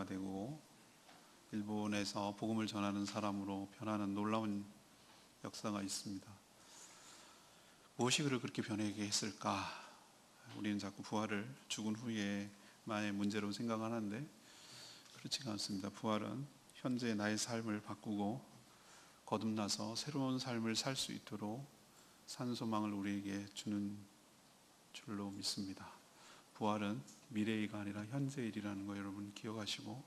되고 일본에서 복음을 전하는 사람으로 변하는 놀라운 역사가 있습니다. 무엇이 그를 그렇게 변하게 했을까? 우리는 자꾸 부활을 죽은 후에만의 문제로 생각하는데 그렇지가 않습니다. 부활은 현재 나의 삶을 바꾸고 거듭나서 새로운 삶을 살 수 있도록 산 소망을 우리에게 주는 줄로 믿습니다. 부활은 미래의가 아니라 현재의 일이라는 거 여러분 기억하시고,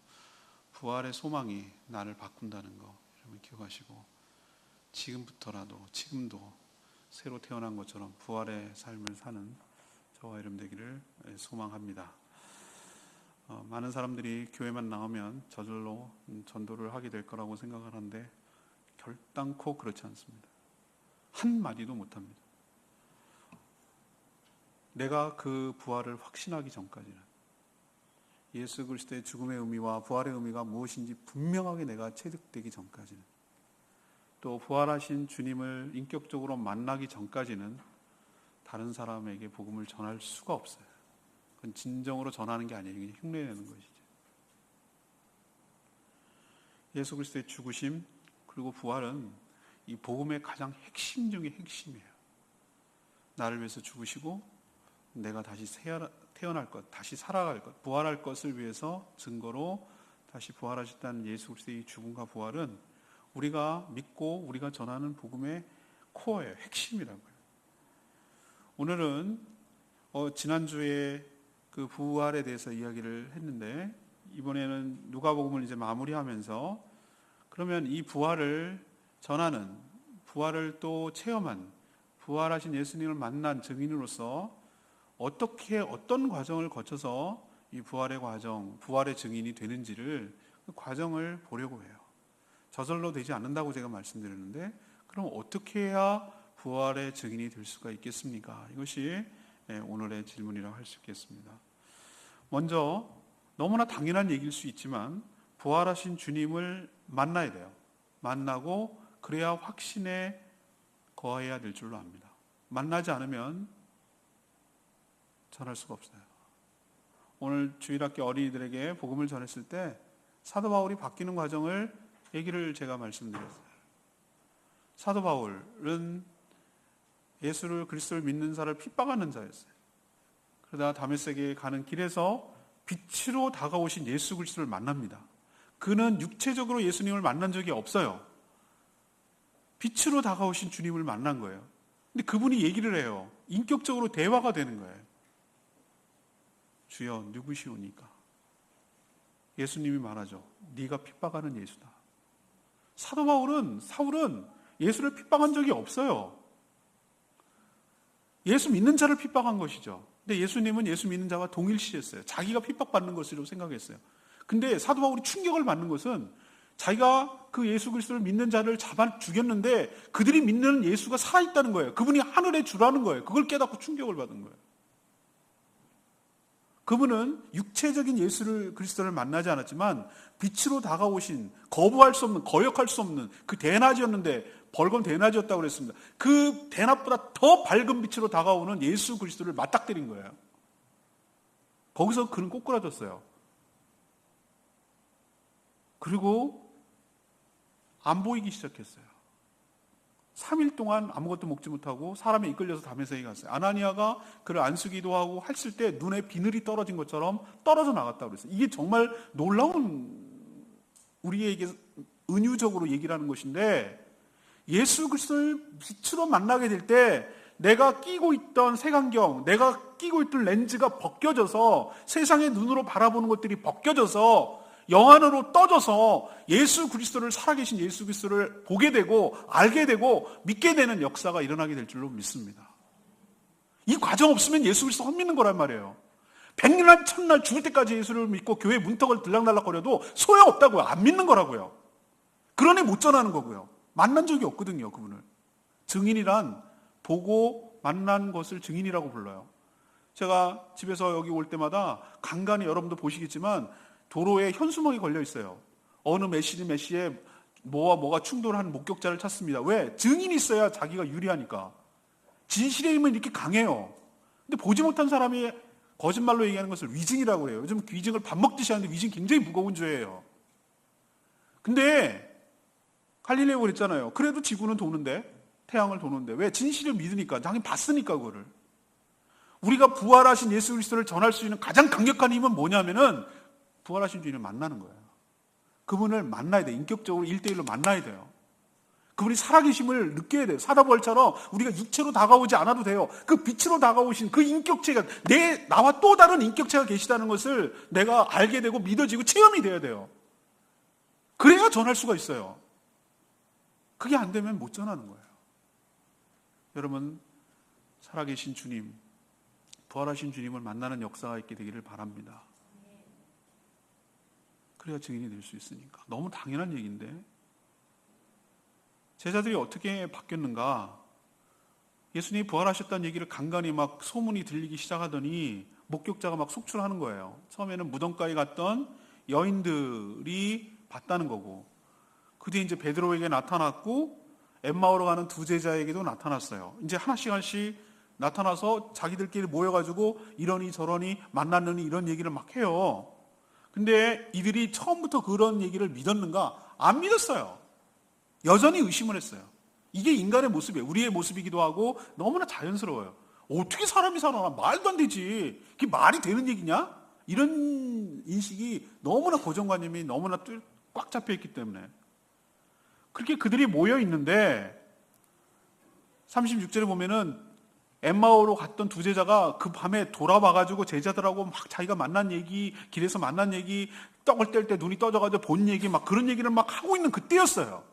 부활의 소망이 나를 바꾼다는 거 여러분 기억하시고, 지금부터라도 지금도 새로 태어난 것처럼 부활의 삶을 사는 저와 여러분 되기를 소망합니다. 많은 사람들이 교회만 나오면 저절로 전도를 하게 될 거라고 생각하는데 결단코 그렇지 않습니다. 한마디도 못합니다. 내가 그 부활을 확신하기 전까지는, 예수 그리스도의 죽음의 의미와 부활의 의미가 무엇인지 분명하게 내가 체득되기 전까지는, 또 부활하신 주님을 인격적으로 만나기 전까지는 다른 사람에게 복음을 전할 수가 없어요. 그건 진정으로 전하는 게 아니에요. 그냥 흉내내는 것이죠. 예수 그리스도의 죽으심 그리고 부활은 이 복음의 가장 핵심 중의 핵심이에요. 나를 위해서 죽으시고 내가 다시 태어날 것, 다시 살아갈 것, 부활할 것을 위해서 증거로 다시 부활하셨다는 예수 그리스도의 죽음과 부활은 우리가 믿고 우리가 전하는 복음의 코어예요. 핵심이라고요. 오늘은 지난주에 그 부활에 대해서 이야기를 했는데, 이번에는 누가복음을 이제 마무리하면서 그러면 이 부활을 전하는, 부활을 또 체험한, 부활하신 예수님을 만난 증인으로서 어떻게 어떤 과정을 거쳐서 이 부활의 과정, 부활의 증인이 되는지를, 그 과정을 보려고 해요. 저절로 되지 않는다고 제가 말씀드렸는데, 그럼 어떻게 해야 부활의 증인이 될 수가 있겠습니까? 이것이 오늘의 질문이라고 할 수 있겠습니다. 먼저 너무나 당연한 얘기일 수 있지만 부활하신 주님을 만나야 돼요. 만나고 그래야 확신에 거해야 될 줄로 압니다. 만나지 않으면 전할 수가 없어요. 오늘 주일학교 어린이들에게 복음을 전했을 때 사도 바울이 바뀌는 과정을 얘기를 제가 말씀드렸어요. 사도 바울은 예수를, 그리스도를 믿는 자를 핍박하는 자였어요. 그러다 다메섹에 가는 길에서 빛으로 다가오신 예수 그리스도를 만납니다. 그는 육체적으로 예수님을 만난 적이 없어요. 빛으로 다가오신 주님을 만난 거예요. 근데 그분이 얘기를 해요. 인격적으로 대화가 되는 거예요. 주여 누구시오니까? 예수님이 말하죠. 네가 핍박하는 예수다. 사울은 예수를 핍박한 적이 없어요. 예수 믿는 자를 핍박한 것이죠. 근데 예수님은 예수 믿는 자와 동일시했어요. 자기가 핍박받는 것으로 생각했어요. 근데 사도 바울이 충격을 받는 것은 자기가 그 예수 그리스도를 믿는 자를 잡아 죽였는데 그들이 믿는 예수가 살아있다는 거예요. 그분이 하늘의 주라는 거예요. 그걸 깨닫고 충격을 받은 거예요. 그분은 육체적인 예수를, 그리스도를 만나지 않았지만 빛으로 다가오신, 거부할 수 없는, 거역할 수 없는 그 대낮이었는데, 벌건 대낮이었다고 그랬습니다. 그 대낮보다 더 밝은 빛으로 다가오는 예수 그리스도를 맞닥뜨린 거예요. 거기서 그는 꼬꾸라졌어요. 그리고 안 보이기 시작했어요. 3일 동안 아무것도 먹지 못하고 사람에 이끌려서 다메섹에 갔어요. 아나니아가 그를 안수기도 하고 했을 때 눈에 비늘이 떨어진 것처럼 떨어져 나갔다고 그랬어요. 이게 정말 놀라운, 우리에게 은유적으로 얘기를 하는 것인데, 예수 그리스도를 빛으로 만나게 될 때 내가 끼고 있던 색안경, 내가 끼고 있던 렌즈가 벗겨져서 세상의 눈으로 바라보는 것들이 벗겨져서 영 안으로 떠져서 예수 그리스도를, 살아계신 예수 그리스도를 보게 되고 알게 되고 믿게 되는 역사가 일어나게 될 줄로 믿습니다. 이 과정 없으면 예수 그리스도 헛믿는 거란 말이에요. 100날, 1000날 죽을 때까지 예수를 믿고 교회 문턱을 들락날락거려도 소용없다고요. 안 믿는 거라고요. 그러니 못 전하는 거고요. 만난 적이 없거든요, 그분을. 증인이란 보고 만난 것을 증인이라고 불러요. 제가 집에서 여기 올 때마다 간간히 여러분도 보시겠지만 도로에 현수막이 걸려 있어요. 어느 몇 시에 뭐와 뭐가 충돌하는 목격자를 찾습니다. 왜? 증인이 있어야 자기가 유리하니까. 진실의 힘은 이렇게 강해요. 근데 보지 못한 사람이 거짓말로 얘기하는 것을 위증이라고 해요. 요즘 위증을 밥 먹듯이 하는데 위증 굉장히 무거운 죄예요. 근데 갈릴레오 그랬잖아요. 그래도 지구는 도는데, 태양을 도는데. 왜? 진실을 믿으니까. 자기 봤으니까 그거를. 우리가 부활하신 예수 그리스도를 전할 수 있는 가장 강력한 힘은 뭐냐면은 부활하신 주님을 만나는 거예요. 그분을 만나야 돼요. 인격적으로 1대1로 만나야 돼요. 그분이 살아계심을 느껴야 돼요. 사도바울처럼 우리가 육체로 다가오지 않아도 돼요. 그 빛으로 다가오신 그 인격체가 나와 또 다른 인격체가 계시다는 것을 내가 알게 되고 믿어지고 체험이 돼야 돼요. 그래야 전할 수가 있어요. 그게 안 되면 못 전하는 거예요. 여러분, 살아계신 주님, 부활하신 주님을 만나는 역사가 있게 되기를 바랍니다. 그래야 증인이 될 수 있으니까. 너무 당연한 얘기인데 제자들이 어떻게 바뀌었는가? 예수님이 부활하셨다는 얘기를 간간히 막 소문이 들리기 시작하더니 목격자가 막 속출하는 거예요. 처음에는 무덤가에 갔던 여인들이 봤다는 거고, 그 뒤에 이제 베드로에게 나타났고 엠마오로 가는 두 제자에게도 나타났어요. 이제 하나씩 나타나서 자기들끼리 모여가지고 이러니 저러니 만났느니 이런 얘기를 막 해요. 근데 이들이 처음부터 그런 얘기를 믿었는가? 안 믿었어요. 여전히 의심을 했어요. 이게 인간의 모습이에요. 우리의 모습이기도 하고 너무나 자연스러워요. 어떻게 사람이 살아나? 말도 안 되지. 그게 말이 되는 얘기냐? 이런 인식이 너무나 고정관념이 너무나 꽉 잡혀 있기 때문에 그렇게 그들이 모여 있는데 36절에 보면은 엠마오로 갔던 두 제자가 그 밤에 돌아와가지고 제자들하고 막 자기가 만난 얘기, 길에서 만난 얘기, 떡을 뗄 때 눈이 떠져가지고 본 얘기, 막 그런 얘기를 막 하고 있는 그때였어요.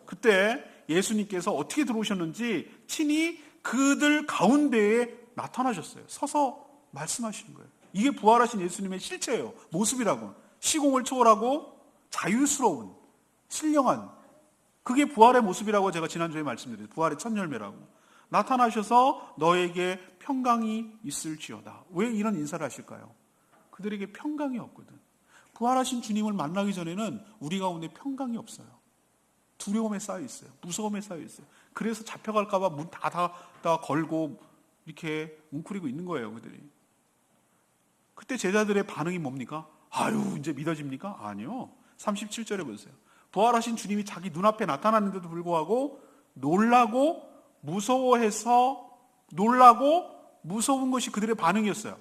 그때 예수님께서 어떻게 들어오셨는지 친히 그들 가운데에 나타나셨어요. 서서 말씀하시는 거예요. 이게 부활하신 예수님의 실체예요. 모습이라고. 시공을 초월하고 자유스러운, 신령한, 그게 부활의 모습이라고 제가 지난주에 말씀드렸어요. 부활의 첫 열매라고. 나타나셔서 너에게 평강이 있을지어다. 왜 이런 인사를 하실까요? 그들에게 평강이 없거든. 부활하신 주님을 만나기 전에는 우리 가운데 평강이 없어요. 두려움에 쌓여 있어요. 무서움에 쌓여 있어요. 그래서 잡혀갈까 봐 문 다 걸고 이렇게 웅크리고 있는 거예요, 그들이. 그때 제자들의 반응이 뭡니까? 아유, 이제 믿어집니까? 아니요. 37절에 보세요. 부활하신 주님이 자기 눈앞에 나타났는데도 불구하고 놀라고 무서운 것이 그들의 반응이었어요.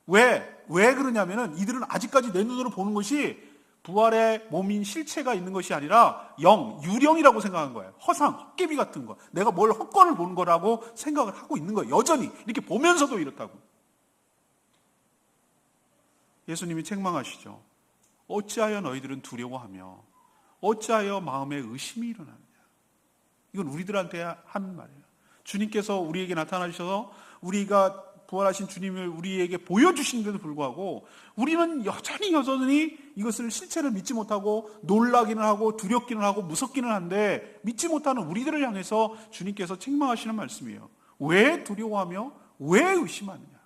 왜 그러냐면은 이들은 아직까지 내 눈으로 보는 것이 부활의 몸인 실체가 있는 것이 아니라 유령이라고 생각한 거예요. 허상, 헛개비 같은 거. 내가 뭘 헛건을 보는 거라고 생각을 하고 있는 거예요. 여전히 이렇게 보면서도 이렇다고. 예수님이 책망하시죠. 어찌하여 너희들은 두려워하며 어찌하여 마음에 의심이 일어나느냐. 이건 우리들한테 하는 말이에요. 주님께서 우리에게 나타나셔서 우리가 부활하신 주님을 우리에게 보여주시는데도 불구하고 우리는 여전히 이것을 실체를 믿지 못하고 놀라기는 하고 두렵기는 하고 무섭기는 한데 믿지 못하는 우리들을 향해서 주님께서 책망하시는 말씀이에요. 왜 두려워하며 왜 의심하느냐.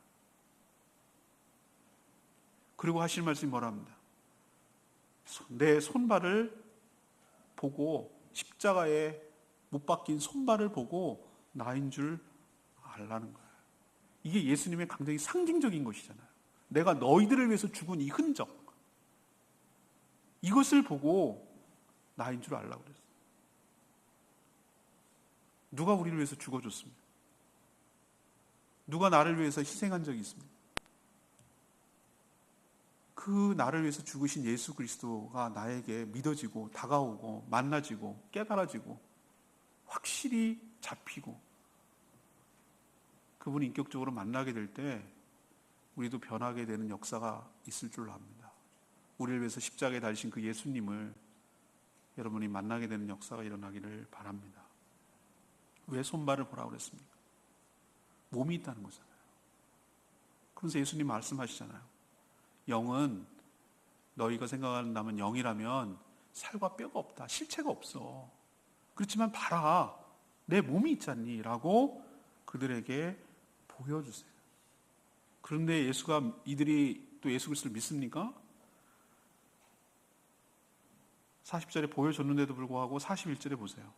그리고 하시는 말씀이 뭐라 합니다. 내 손발을 보고 십자가에 못 박힌 손발을 보고 나인 줄 알라는 거예요. 이게 예수님의 굉장히 상징적인 것이잖아요. 내가 너희들을 위해서 죽은 이 흔적, 이것을 보고 나인 줄 알라고 그랬어요. 누가 우리를 위해서 죽어줬습니까? 누가 나를 위해서 희생한 적이 있습니까? 그 나를 위해서 죽으신 예수 그리스도가 나에게 믿어지고 다가오고 만나지고 깨달아지고 확실히 잡히고 그분이 인격적으로 만나게 될 때 우리도 변하게 되는 역사가 있을 줄로 압니다. 우리를 위해서 십자가에 달리신 그 예수님을 여러분이 만나게 되는 역사가 일어나기를 바랍니다. 왜 손발을 보라고 그랬습니까? 몸이 있다는 거잖아요. 그러면서 예수님 말씀하시잖아요. 영은 너희가 생각한다면 영이라면 살과 뼈가 없다. 실체가 없어. 그렇지만 봐라. 내 몸이 있잖니 라고 그들에게 보여주세요. 그런데 이들이 또 예수 그리스도를 믿습니까? 40절에 보여줬는데도 불구하고 41절에 보세요.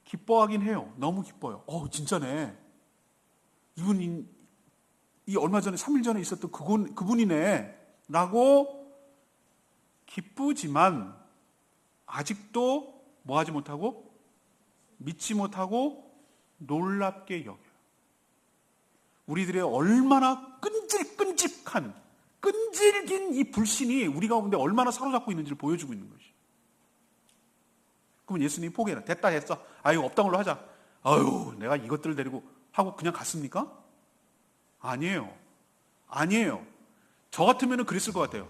기뻐하긴 해요. 너무 기뻐요. 진짜네. 이분 이 얼마 전에 3일 전에 있었던 그분이네 라고 기쁘지만 아직도 뭐 하지 못하고 믿지 못하고 놀랍게 여겨요. 우리들의 얼마나 끈질긴 이 불신이 우리 가운데 얼마나 사로잡고 있는지를 보여주고 있는 것이죠. 그럼 예수님이 포기해라. 됐다 했어. 아유 없던 걸로 하자. 아유 내가 이것들을 데리고 하고 그냥 갔습니까? 아니에요. 저 같으면 그랬을 것 같아요.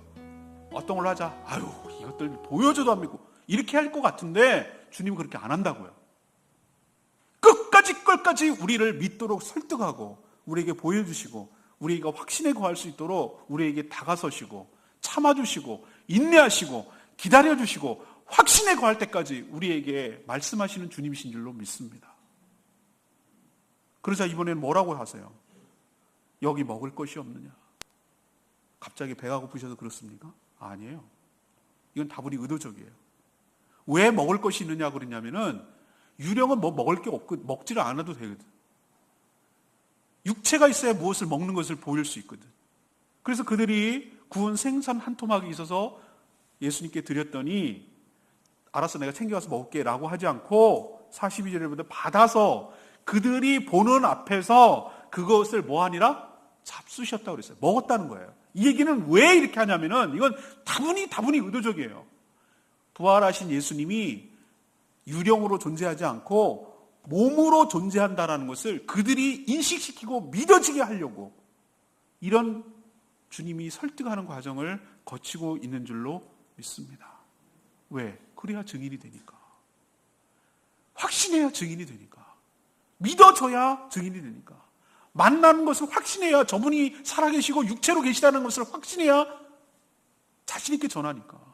어떤 걸로 하자. 아유 이것들 보여줘도 안 믿고 이렇게 할 것 같은데 주님은 그렇게 안 한다고요. 끝까지 우리를 믿도록 설득하고 우리에게 보여주시고 우리가 확신에 거할 수 있도록 우리에게 다가서시고 참아주시고 인내하시고 기다려주시고 확신에 거할 때까지 우리에게 말씀하시는 주님이신 줄로 믿습니다. 그러자 이번에는 뭐라고 하세요? 여기 먹을 것이 없느냐? 갑자기 배가 고프셔서 그렇습니까? 아니에요. 이건 다분히 의도적이에요. 왜 먹을 것이 있느냐 그러냐면은 유령은 뭐 먹을 게 없고 먹지를 않아도 되거든. 육체가 있어야 무엇을 먹는 것을 보일 수 있거든. 그래서 그들이 구운 생선 한 토막이 있어서 예수님께 드렸더니 알았어 내가 챙겨가서 먹을게 라고 하지 않고 42절에 받아서 그들이 보는 앞에서 그것을 뭐하니라? 잡수셨다고 그랬어요. 먹었다는 거예요. 이 얘기는 왜 이렇게 하냐면은 이건 다분히 의도적이에요. 부활하신 예수님이 유령으로 존재하지 않고 몸으로 존재한다는 것을 그들이 인식시키고 믿어지게 하려고 이런 주님이 설득하는 과정을 거치고 있는 줄로 믿습니다. 왜? 그래야 증인이 되니까. 확신해야 증인이 되니까. 믿어줘야 증인이 되니까. 만나는 것을 확신해야 저분이 살아계시고 육체로 계시다는 것을 확신해야 자신 있게 전하니까.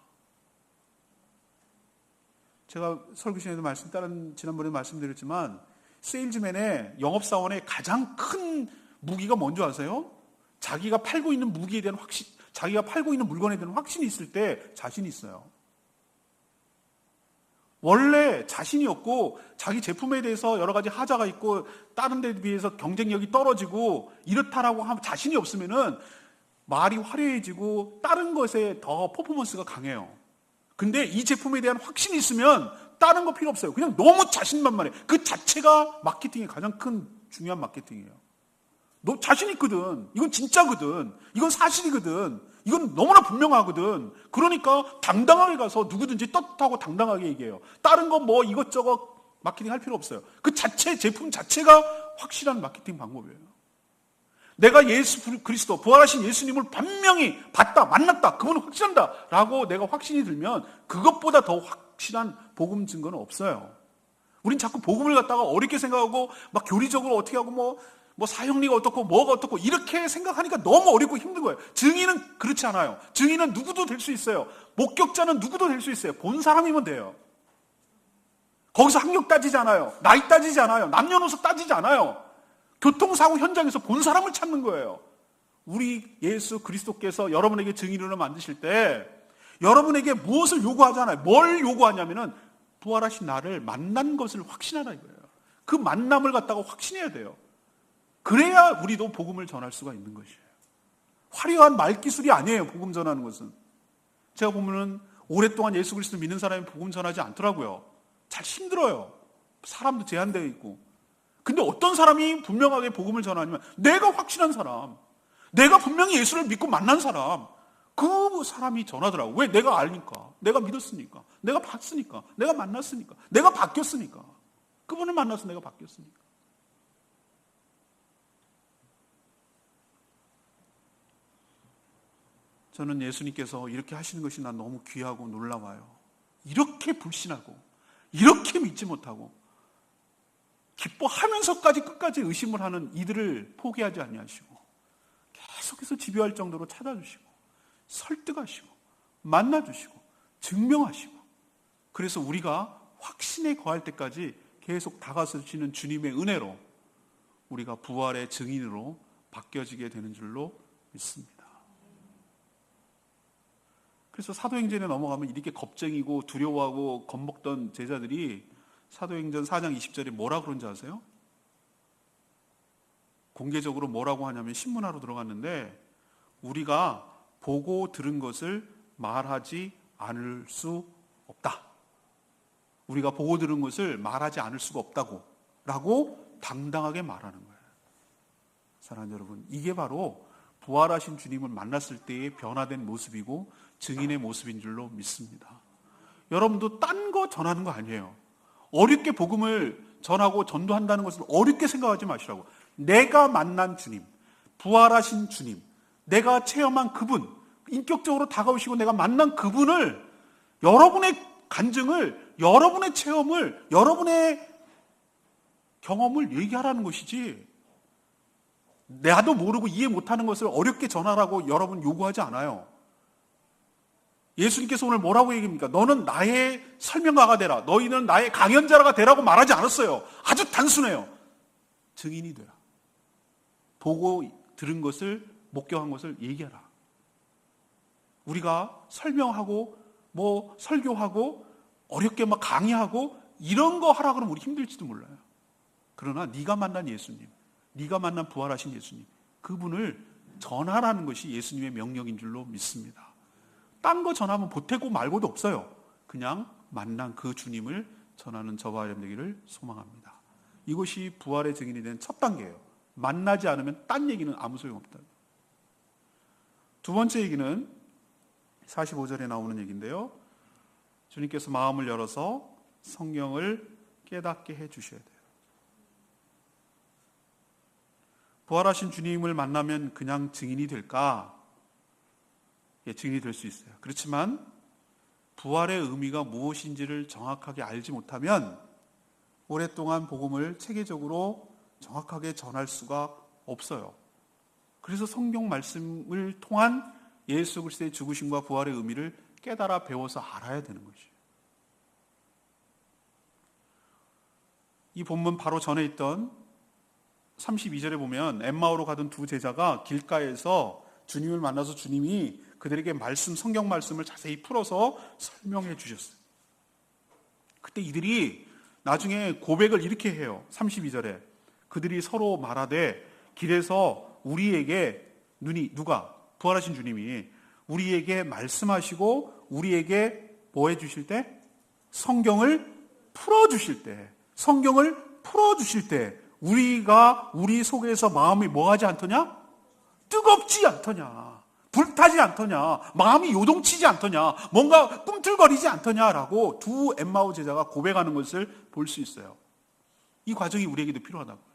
제가 설교 시간에도 지난번에 말씀드렸지만 세일즈맨의 영업사원의 가장 큰 무기가 뭔지 아세요? 자기가 팔고 있는 무기에 대한 자기가 팔고 있는 물건에 대한 확신이 있을 때 자신이 있어요. 원래 자신이 없고 자기 제품에 대해서 여러 가지 하자가 있고 다른 데에 비해서 경쟁력이 떨어지고 이렇다라고 하면 자신이 없으면은 말이 화려해지고 다른 것에 더 퍼포먼스가 강해요. 근데 이 제품에 대한 확신이 있으면 다른 거 필요 없어요. 그냥 너무 자신만만해. 그 자체가 마케팅의 가장 큰 중요한 마케팅이에요. 너 자신 있거든. 이건 진짜거든. 이건 사실이거든. 이건 너무나 분명하거든. 그러니까 당당하게 가서 누구든지 떳떳하고 당당하게 얘기해요. 다른 거 뭐 이것저것 마케팅 할 필요 없어요. 그 자체, 제품 자체가 확실한 마케팅 방법이에요. 내가 예수 그리스도, 부활하신 예수님을 분명히 봤다, 만났다, 그분은 확실한다 라고 내가 확신이 들면 그것보다 더 확실한 복음 증거는 없어요. 우린 자꾸 복음을 갖다가 어렵게 생각하고 막 교리적으로 어떻게 하고 뭐 사형리가 어떻고 뭐가 어떻고 이렇게 생각하니까 너무 어렵고 힘든 거예요. 증인은 그렇지 않아요. 증인은 누구도 될 수 있어요. 목격자는 누구도 될 수 있어요. 본 사람이면 돼요. 거기서 학력 따지지 않아요. 나이 따지지 않아요. 남녀노소 따지지 않아요. 교통사고 현장에서 본 사람을 찾는 거예요. 우리 예수 그리스도께서 여러분에게 증인으로 만드실 때 여러분에게 무엇을 요구하잖아요. 뭘 요구하냐면은 부활하신 나를 만난 것을 확신하라 이거예요. 그 만남을 갖다가 확신해야 돼요. 그래야 우리도 복음을 전할 수가 있는 것이에요. 화려한 말기술이 아니에요. 복음 전하는 것은. 제가 보면은 오랫동안 예수 그리스도 믿는 사람이 복음 전하지 않더라고요. 잘 힘들어요. 사람도 제한되어 있고. 근데 어떤 사람이 분명하게 복음을 전하냐면 내가 확신한 사람, 내가 분명히 예수를 믿고 만난 사람, 그 사람이 전하더라고. 왜? 내가 아니까, 내가 믿었으니까, 내가 봤으니까, 내가 만났으니까, 내가 바뀌었으니까. 그분을 만나서 내가 바뀌었으니까. 저는 예수님께서 이렇게 하시는 것이 난 너무 귀하고 놀라워요. 이렇게 불신하고 이렇게 믿지 못하고 기뻐하면서까지 끝까지 의심을 하는 이들을 포기하지 아니하시고 계속해서 집요할 정도로 찾아주시고 설득하시고 만나주시고 증명하시고 그래서 우리가 확신에 거할 때까지 계속 다가서시는 주님의 은혜로 우리가 부활의 증인으로 바뀌어지게 되는 줄로 믿습니다. 그래서 사도행전에 넘어가면 이렇게 겁쟁이고 두려워하고 겁먹던 제자들이 사도행전 4장 20절에 뭐라 그런지 아세요? 공개적으로 뭐라고 하냐면 신문하러 들어갔는데 우리가 보고 들은 것을 말하지 않을 수 없다. 우리가 보고 들은 것을 말하지 않을 수가 없다고 라고 당당하게 말하는 거예요. 사랑하는 여러분, 이게 바로 부활하신 주님을 만났을 때의 변화된 모습이고 증인의 모습인 줄로 믿습니다. 여러분도 딴 거 전하는 거 아니에요. 어렵게 복음을 전하고 전도한다는 것을 어렵게 생각하지 마시라고. 내가 만난 주님, 부활하신 주님, 내가 체험한 그분, 인격적으로 다가오시고 내가 만난 그분을, 여러분의 간증을, 여러분의 체험을, 여러분의 경험을 얘기하라는 것이지, 나도 모르고 이해 못하는 것을 어렵게 전하라고 여러분 요구하지 않아요. 예수님께서 오늘 뭐라고 얘기합니까? 너는 나의 설명가가 되라. 너희는 나의 강연자가 되라고 말하지 않았어요. 아주 단순해요. 증인이 되라. 보고 들은 것을, 목격한 것을 얘기하라. 우리가 설명하고 설교하고 어렵게 강의하고 이런 거 하라 그러면 우리 힘들지도 몰라요. 그러나 네가 만난 예수님, 네가 만난 부활하신 예수님, 그분을 전하라는 것이 예수님의 명령인 줄로 믿습니다. 딴 거 전하면 보태고 말고도 없어요. 그냥 만난 그 주님을 전하는 저와 여러분 되기를 소망합니다. 이것이 부활의 증인이 된 첫 단계예요. 만나지 않으면 딴 얘기는 아무 소용없다. 두 번째 얘기는 45절에 나오는 얘기인데요. 주님께서 마음을 열어서 성경을 깨닫게 해주셔야 돼요. 부활하신 주님을 만나면 그냥 증인이 될까? 예, 증인이 될 수 있어요. 그렇지만 부활의 의미가 무엇인지를 정확하게 알지 못하면 오랫동안 복음을 체계적으로 정확하게 전할 수가 없어요. 그래서 성경 말씀을 통한 예수 그리스도의 죽으심과 부활의 의미를 깨달아 배워서 알아야 되는 것이에요. 이 본문 바로 전에 있던 32절에 보면 엠마오로 가던 두 제자가 길가에서 주님을 만나서 주님이 그들에게 성경 말씀을 자세히 풀어서 설명해 주셨어요. 그때 이들이 나중에 고백을 이렇게 해요. 32절에 그들이 서로 말하되 길에서 우리에게 누가? 부활하신 주님이 우리에게 말씀하시고 우리에게 뭐 해주실 때? 성경을 풀어주실 때 우리가 우리 속에서 마음이 뭐하지 않더냐? 뜨겁지 않더냐? 불타지 않더냐? 마음이 요동치지 않더냐? 뭔가 꿈틀거리지 않더냐라고 두 엠마오 제자가 고백하는 것을 볼 수 있어요. 이 과정이 우리에게도 필요하다고.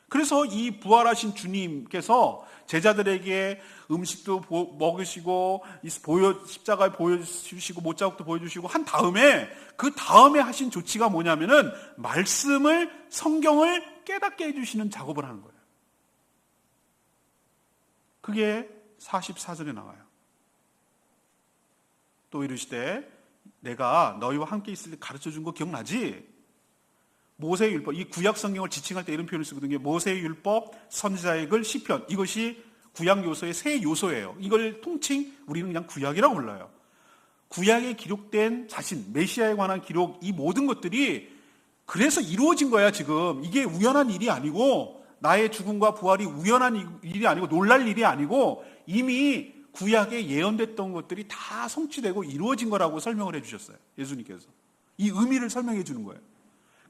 그래서 이 부활하신 주님께서 제자들에게 음식도 먹으시고 십자가에 보여주시고 못자국도 보여주시고 한 다음에 그 다음에 하신 조치가 뭐냐면은 성경을 깨닫게 해주시는 작업을 하는 거예요. 그게 44절에 나와요. 또 이르시되 내가 너희와 함께 있을 때 가르쳐준 거 기억나지? 모세의 율법, 이 구약 성경을 지칭할 때 이런 표현을 쓰거든요. 모세의 율법, 선지자의 글, 시편. 이것이 구약 요소의 세 요소예요. 이걸 통칭 우리는 그냥 구약이라고 불러요. 구약에 기록된 자신, 메시아에 관한 기록, 이 모든 것들이 그래서 이루어진 거야 지금. 이게 우연한 일이 아니고 나의 죽음과 부활이 우연한 일이 아니고 놀랄 일이 아니고 이미 구약에 예언됐던 것들이 다 성취되고 이루어진 거라고 설명을 해주셨어요. 예수님께서. 이 의미를 설명해 주는 거예요.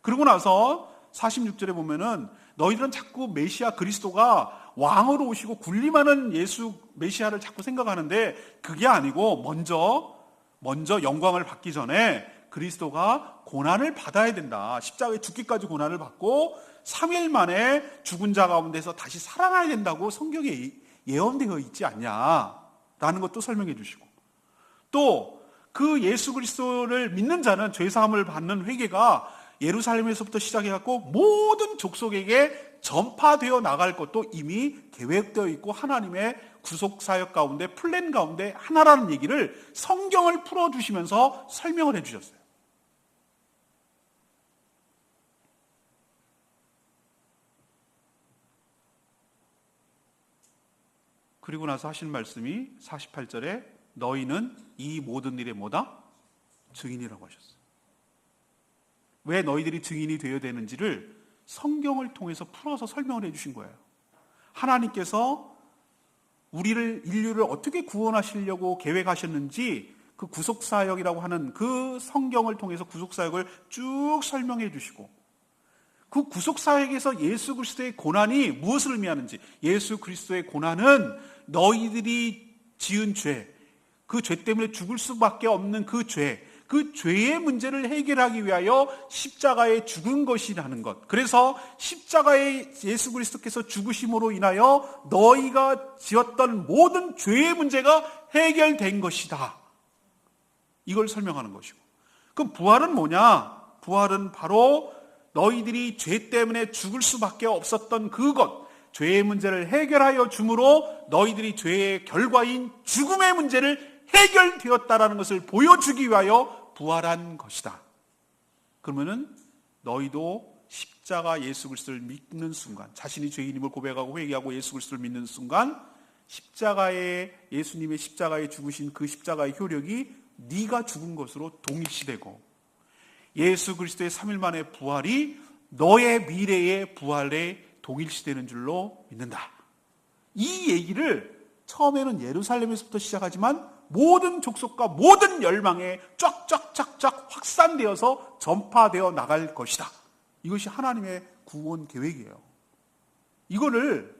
그러고 나서 46절에 보면은 너희들은 자꾸 메시아 그리스도가 왕으로 오시고 군림하는 예수 메시아를 자꾸 생각하는데 그게 아니고 먼저 영광을 받기 전에 그리스도가 고난을 받아야 된다. 십자가에 죽기까지 고난을 받고 3일 만에 죽은 자 가운데서 다시 살아나야 된다고 성경에 예언되어 있지 않냐라는 것도 설명해 주시고 또 그 예수 그리스도를 믿는 자는 죄사함을 받는 회개가 예루살렘에서부터 시작해갖고 모든 족속에게 전파되어 나갈 것도 이미 계획되어 있고 하나님의 구속사역 가운데 플랜 가운데 하나라는 얘기를 성경을 풀어주시면서 설명을 해주셨어요. 그리고 나서 하신 말씀이 48절에 너희는 이 모든 일의 뭐다? 증인이라고 하셨어요. 왜 너희들이 증인이 되어야 되는지를 성경을 통해서 풀어서 설명을 해주신 거예요. 하나님께서 인류를 어떻게 구원하시려고 계획하셨는지 그 구속사역이라고 하는 그 성경을 통해서 구속사역을 쭉 설명해 주시고, 그 구속사역에서 예수 그리스도의 고난이 무엇을 의미하는지, 예수 그리스도의 고난은 너희들이 지은 죄, 그 죄 때문에 죽을 수밖에 없는 그 죄의 문제를 해결하기 위하여 십자가에 죽은 것이라는 것. 그래서 십자가에 예수 그리스도께서 죽으심으로 인하여 너희가 지었던 모든 죄의 문제가 해결된 것이다. 이걸 설명하는 것이고, 그럼 부활은 뭐냐? 부활은 바로 너희들이 죄 때문에 죽을 수밖에 없었던 그것, 죄의 문제를 해결하여 줌으로 너희들이 죄의 결과인 죽음의 문제를 해결되었다라는 것을 보여주기 위하여 부활한 것이다. 그러면은 너희도 십자가 예수 그리스도를 믿는 순간, 자신이 죄인임을 고백하고 회개하고 예수 그리스도를 믿는 순간, 예수님의 십자가에 죽으신 그 십자가의 효력이 네가 죽은 것으로 동일시되고, 예수 그리스도의 3일 만의 부활이 너의 미래의 부활에 동일시되는 줄로 믿는다. 이 얘기를 처음에는 예루살렘에서부터 시작하지만 모든 족속과 모든 열방에 쫙쫙쫙쫙 확산되어서 전파되어 나갈 것이다. 이것이 하나님의 구원 계획이에요. 이거를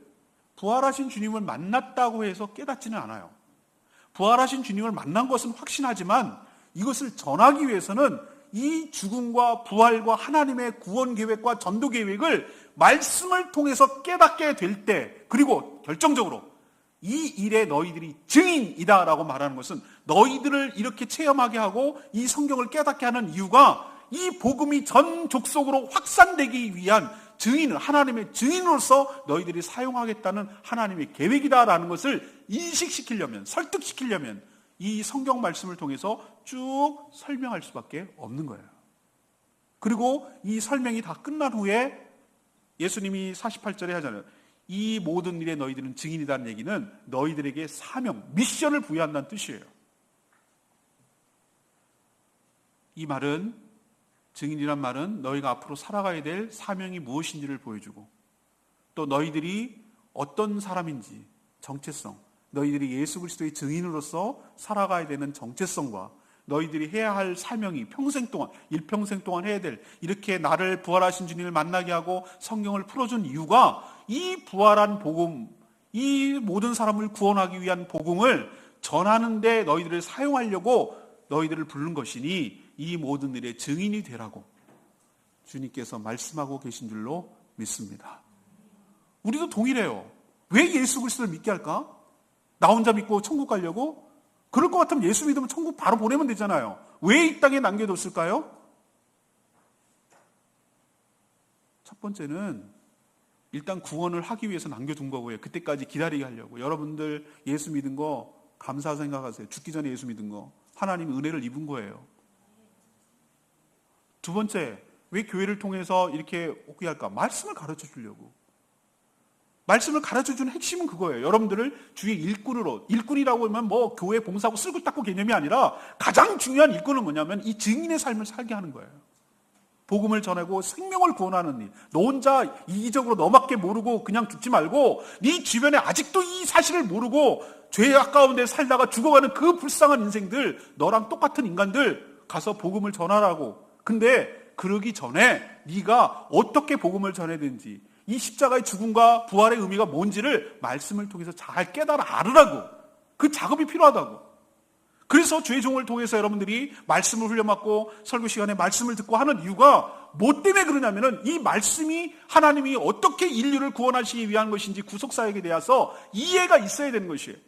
부활하신 주님을 만났다고 해서 깨닫지는 않아요. 부활하신 주님을 만난 것은 확신하지만 이것을 전하기 위해서는 이 죽음과 부활과 하나님의 구원 계획과 전도 계획을 말씀을 통해서 깨닫게 될 때, 그리고 결정적으로 이 일에 너희들이 증인이다라고 말하는 것은, 너희들을 이렇게 체험하게 하고 이 성경을 깨닫게 하는 이유가 이 복음이 전 족속으로 확산되기 위한 증인을, 하나님의 증인으로서 너희들이 사용하겠다는 하나님의 계획이다라는 것을 인식시키려면, 설득시키려면 이 성경 말씀을 통해서 쭉 설명할 수밖에 없는 거예요. 그리고 이 설명이 다 끝난 후에 예수님이 48절에 하잖아요. 이 모든 일에 너희들은 증인이라는 얘기는 너희들에게 사명, 미션을 부여한다는 뜻이에요. 이 말은, 증인이란 말은 너희가 앞으로 살아가야 될 사명이 무엇인지를 보여주고, 또 너희들이 어떤 사람인지 정체성, 너희들이 예수 그리스도의 증인으로서 살아가야 되는 정체성과 너희들이 해야 할 사명이 평생 동안, 일평생 동안 해야 될, 이렇게 나를 부활하신 주님을 만나게 하고 성경을 풀어준 이유가 이 부활한 복음, 이 모든 사람을 구원하기 위한 복음을 전하는데 너희들을 사용하려고 너희들을 부른 것이니 이 모든 일의 증인이 되라고 주님께서 말씀하고 계신 줄로 믿습니다. 우리도 동일해요. 왜 예수 그리스도를 믿게 할까? 나 혼자 믿고 천국 가려고? 그럴 것 같으면 예수 믿으면 천국 바로 보내면 되잖아요. 왜 이 땅에 남겨뒀을까요? 첫 번째는 일단 구원을 하기 위해서 남겨둔 거고요. 그때까지 기다리게 하려고. 여러분들 예수 믿은 거 감사 생각하세요. 죽기 전에 예수 믿은 거. 하나님 은혜를 입은 거예요. 두 번째, 왜 교회를 통해서 이렇게 오게 할까? 말씀을 가르쳐 주려고. 말씀을 가르쳐 주는 핵심은 그거예요. 여러분들을 주의 일꾼으로, 일꾼이라고 하면 뭐 교회 봉사하고 쓸고 닦고 개념이 아니라 가장 중요한 일꾼은 뭐냐면 이 증인의 삶을 살게 하는 거예요. 복음을 전하고 생명을 구원하는 일. 너 혼자 이기적으로 너밖에 모르고 그냥 죽지 말고 네 주변에 아직도 이 사실을 모르고 죄에 아까운 데 살다가 죽어가는 그 불쌍한 인생들, 너랑 똑같은 인간들 가서 복음을 전하라고. 근데 그러기 전에 네가 어떻게 복음을 전해야 되는지, 이 십자가의 죽음과 부활의 의미가 뭔지를 말씀을 통해서 잘 깨달아 알으라고. 그 작업이 필요하다고. 그래서 죄종을 통해서 여러분들이 말씀을 훈련받고 설교 시간에 말씀을 듣고 하는 이유가 뭐 때문에 그러냐면은 이 말씀이 하나님이 어떻게 인류를 구원하시기 위한 것인지 구속사역에 대해서 이해가 있어야 되는 것이에요.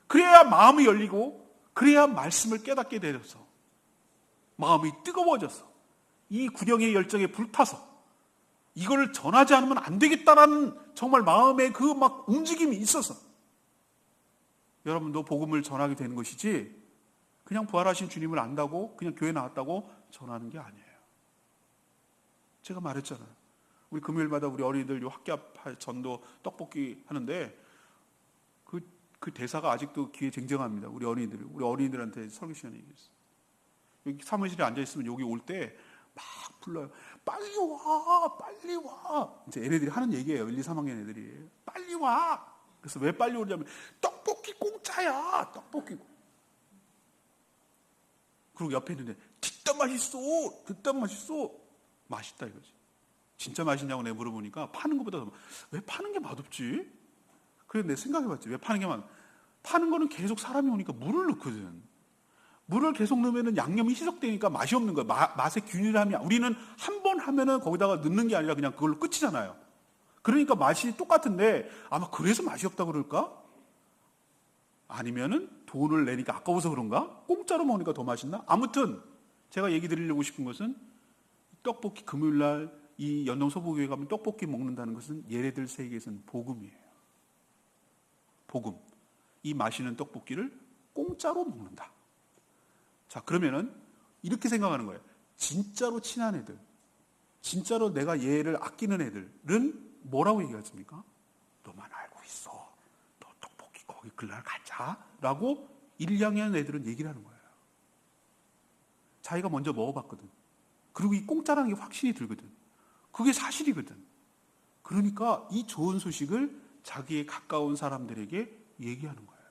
그래야 마음이 열리고, 그래야 말씀을 깨닫게 되어서 마음이 뜨거워져서 이 구령의 열정에 불타서 이걸 전하지 않으면 안 되겠다라는 정말 마음의 그 막 움직임이 있어서 여러분도 복음을 전하게 되는 것이지, 그냥 부활하신 주님을 안다고 그냥 교회 나왔다고 전하는 게 아니에요. 제가 말했잖아요. 우리 금요일마다 우리 어린이들 학교 앞 전도 떡볶이 하는데 그 대사가 아직도 귀에 쟁쟁합니다. 우리 어린이들한테 설교 시간에 얘기했어요. 여기 사무실에 앉아있으면 여기 올 때 막 불러요. 빨리 와, 빨리 와. 이제 얘네들이 하는 얘기예요. 1, 2, 3학년 애들이. 빨리 와. 그래서 왜 빨리 오냐면 떡볶이 공짜야. 떡볶이. 그리고 옆에 있는데 진짜 맛있어. 진짜 맛있어. 맛있다 이거지. 진짜 맛있냐고 내가 물어보니까 파는 것보다 왜 파는 게 맛없지? 그래서 내가 생각해봤지. 왜 파는 게 파는 거는 계속 사람이 오니까 물을 넣거든. 물을 계속 넣으면 양념이 희석되니까 맛이 없는 거야. 맛의 균일함이. 우리는 한 번 하면은 거기다가 넣는 게 아니라 그냥 그걸로 끝이잖아요. 그러니까 맛이 똑같은데 아마 그래서 맛이 없다고 그럴까? 아니면은 돈을 내니까 아까워서 그런가? 공짜로 먹으니까 더 맛있나? 아무튼 제가 얘기 드리려고 싶은 것은 떡볶이 금요일 날 이 연동 소부교회 가면 떡볶이 먹는다는 것은 얘네들 세계에서는 복음이에요. 복음. 이 맛있는 떡볶이를 공짜로 먹는다. 자, 그러면은 이렇게 생각하는 거예요. 진짜로 친한 애들, 진짜로 내가 얘를 아끼는 애들은 뭐라고 얘기하십니까? 너만 알고 있어. 너 떡볶이 거기 그날 가자. 라고 1, 2학년 애들은 얘기를 하는 거예요. 자기가 먼저 먹어봤거든. 그리고 이 공짜라는 게 확신이 들거든. 그게 사실이거든. 그러니까 이 좋은 소식을 자기의 가까운 사람들에게 얘기하는 거예요.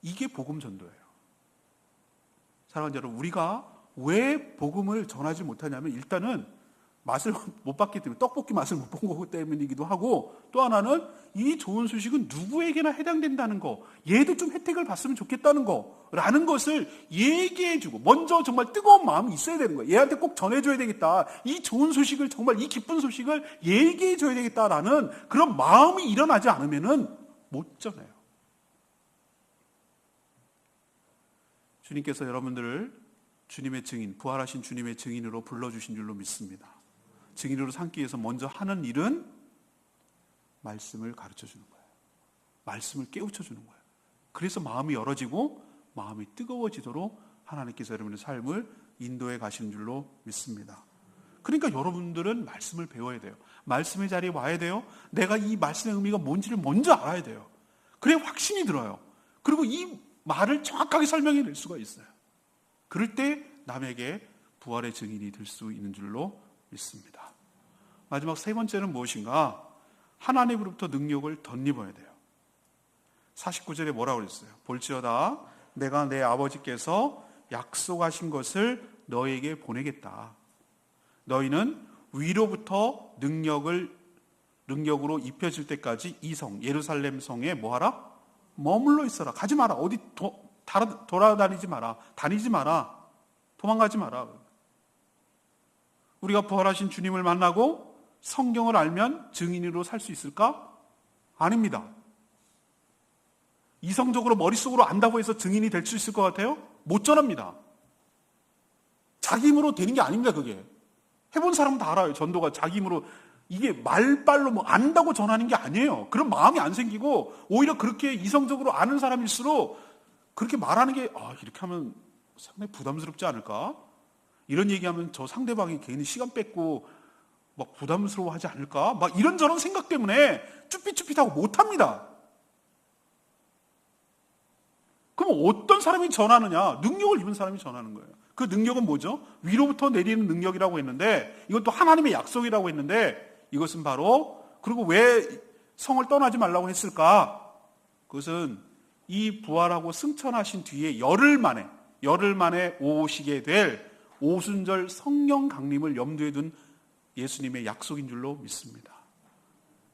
이게 복음 전도예요. 사랑하는 여러분, 우리가 왜 복음을 전하지 못하냐면 일단은 맛을 못 봤기 때문에, 떡볶이 맛을 못 본 거기 때문이기도 하고, 또 하나는 이 좋은 소식은 누구에게나 해당된다는 거, 얘도 좀 혜택을 봤으면 좋겠다는 거라는 것을 얘기해주고, 먼저 정말 뜨거운 마음이 있어야 되는 거예요. 얘한테 꼭 전해줘야 되겠다. 이 좋은 소식을, 정말 이 기쁜 소식을 얘기해줘야 되겠다라는 그런 마음이 일어나지 않으면은 못 전해요. 주님께서 여러분들을 주님의 증인, 부활하신 주님의 증인으로 불러주신 줄로 믿습니다. 증인으로 삼기 위해서 먼저 하는 일은 말씀을 가르쳐 주는 거예요. 말씀을 깨우쳐 주는 거예요. 그래서 마음이 열어지고 마음이 뜨거워지도록 하나님께서 여러분의 삶을 인도해 가시는 줄로 믿습니다. 그러니까 여러분들은 말씀을 배워야 돼요. 말씀의 자리에 와야 돼요. 내가 이 말씀의 의미가 뭔지를 먼저 알아야 돼요. 그래야 확신이 들어요. 그리고 이 말을 정확하게 설명해 낼 수가 있어요. 그럴 때 남에게 부활의 증인이 될 수 있는 줄로 믿습니다. 마지막 세 번째는 무엇인가? 하나님으로부터 능력을 덧입어야 돼요. 49절에 뭐라고 그랬어요? 볼지어다 내가 내 아버지께서 약속하신 것을 너에게 보내겠다. 너희는 위로부터 능력으로 입혀질 때까지 이 성 예루살렘 성에 뭐하라? 머물러 있어라. 가지 마라. 어디 돌아다니지 마라. 다니지 마라. 도망가지 마라. 우리가 부활하신 주님을 만나고 성경을 알면 증인으로 살 수 있을까? 아닙니다. 이성적으로 머릿속으로 안다고 해서 증인이 될 수 있을 것 같아요? 못 전합니다. 자기 힘으로 되는 게 아닙니다. 그게. 해본 사람은 다 알아요. 전도가 자기 힘으로. 이게 말빨로 뭐 안다고 전하는 게 아니에요. 그런 마음이 안 생기고 오히려 그렇게 이성적으로 아는 사람일수록 그렇게 말하는 게 이렇게 하면 상당히 부담스럽지 않을까? 이런 얘기하면 저 상대방이 괜히 시간 뺏고 막 부담스러워하지 않을까? 막 이런저런 생각 때문에 쭈삣쭈삣하고 못합니다. 그럼 어떤 사람이 전하느냐? 능력을 입은 사람이 전하는 거예요. 그 능력은 뭐죠? 위로부터 내리는 능력이라고 했는데 이것도 하나님의 약속이라고 했는데 이것은 바로 그리고 왜 성을 떠나지 말라고 했을까? 그것은 이 부활하고 승천하신 뒤에 열흘 만에 오시게 될 오순절 성령 강림을 염두에 둔 예수님의 약속인 줄로 믿습니다.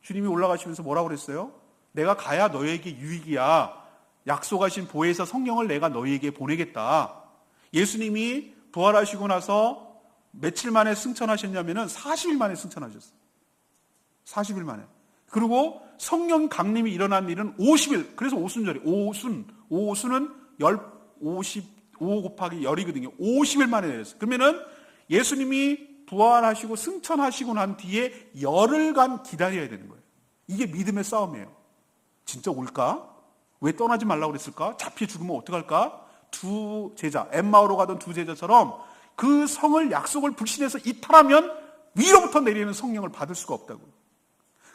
주님이 올라가시면서 뭐라고 그랬어요? 내가 가야 너에게 유익이야. 약속하신 보혜사 성령을 내가 너희에게 보내겠다. 예수님이 부활하시고 나서 며칠 만에 승천하셨냐면은 40일 만에 승천하셨어요. 40일 만에. 그리고 성령 강림이 일어난 일은 50일. 그래서 오순절이 오순은 55 곱하기 열이거든요. 50일 만에 내렸어요. 그러면은 예수님이 부활하시고 승천하시고 난 뒤에 열흘간 기다려야 되는 거예요. 이게 믿음의 싸움이에요. 진짜 올까? 왜 떠나지 말라고 그랬을까? 잡혀 죽으면 어떡할까? 두 제자, 엠마오로 가던 두 제자처럼 그 성을 약속을 불신해서 이탈하면 위로부터 내리는 성령을 받을 수가 없다고.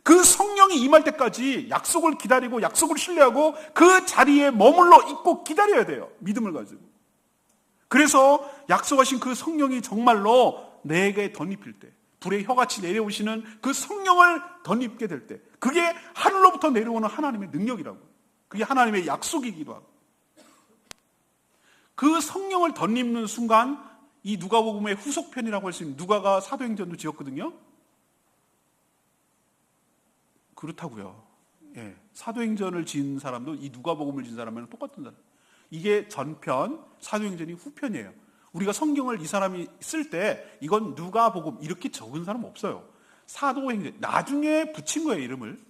그 성령이 임할 때까지 약속을 기다리고 약속을 신뢰하고 그 자리에 머물러 있고 기다려야 돼요. 믿음을 가지고. 그래서 약속하신 그 성령이 정말로 내게 덧입힐 때, 불의 혀같이 내려오시는 그 성령을 덧입게 될 때, 그게 하늘로부터 내려오는 하나님의 능력이라고. 그게 하나님의 약속이기도 하고. 그 성령을 덧입는 순간 이 누가복음의 후속편이라고 할 수 있는, 누가가 사도행전도 지었거든요. 그렇다고요. 예, 사도행전을 지은 사람도 이 누가복음을 지은 사람은 똑같은 사람. 이게 전편, 사도행전이 후편이에요. 우리가 성경을 이 사람이 쓸 때 이건 누가복음 이렇게 적은 사람 없어요. 사도행전 나중에 붙인 거예요, 이름을.